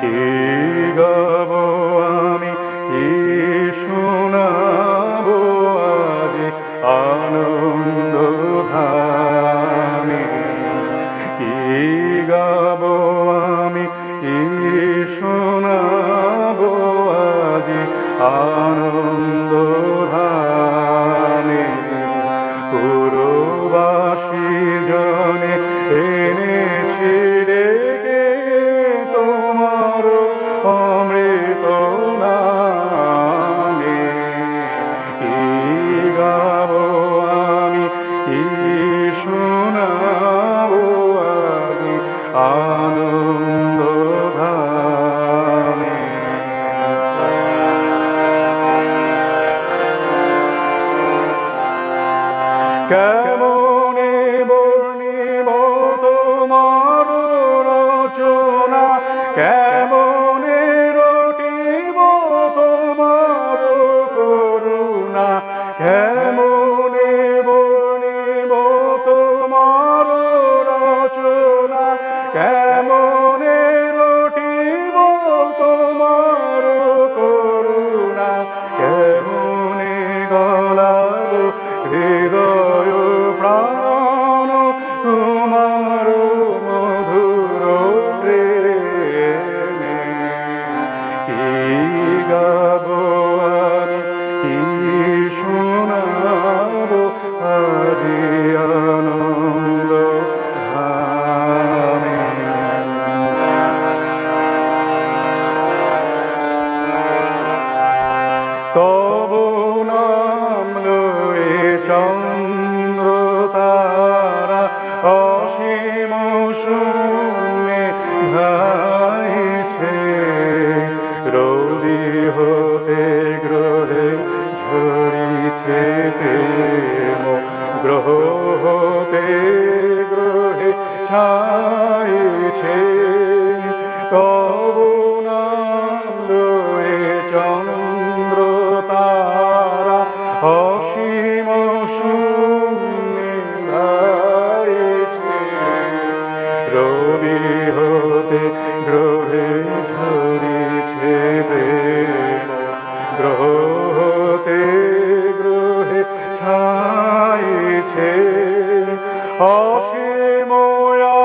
কি গাব আমি, কি শোনাবো আজ আনন্দ ধামে। কি গাব আমি, কি শোনাবো আজ আনন্দ ধামে। পুরবাসী জনে এনেছি ডেকে তোমার অমৃত নামে। কি গাব আমি, কি শোনাবো আজ আনন্দ ধামে। কেমনে বর্ণিব তোমার রচনা, কেমনে রটিব তোমার করুণা। কেমনে বর্ণিব তোমার রচনা, কেমনে রটিব তোমার করুণা। কেমনে গলাব হৃদয় প্রাণ তোমার মধুর প্রেমে। কি গাব আমি, কি শোনাবো আজ আনন্দ ধামে। তবু নাম লয়ে চন্দ্র তারা অসীম শূন্যে ধাইছে। রবি হতে গ্রহে ঝরিছে প্রেম, গ্রহ হতে গ্রহে ছাইছে। তবু নাম লয়ে চন্দ্র তারা অসীম শূন্যে ধাইছে। রবি হতে গ্রহে ঝরিছে প্রেম, গ্রহ হতে গ্রহে ছাইছে। অসীম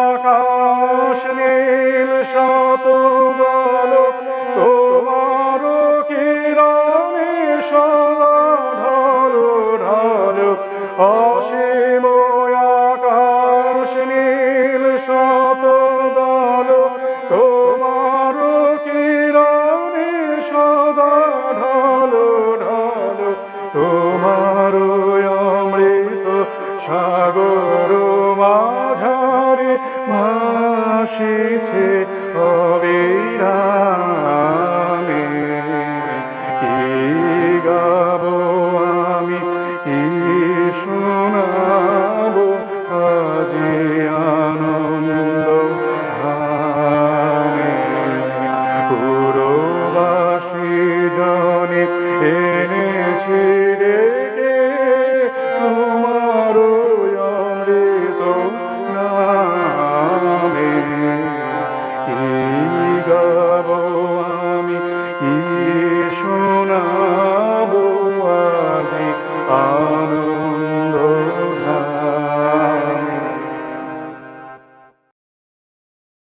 আকাশ নীল শত বল তোমার কিরণে সদা ঢালো ঢালো। অসীম আকাশ নীল শত বল তোমার কিরণে সদা ঢালো ঢালো। তোমার অমৃত সাগর মাঝারে ভাসিছে অবিরামে।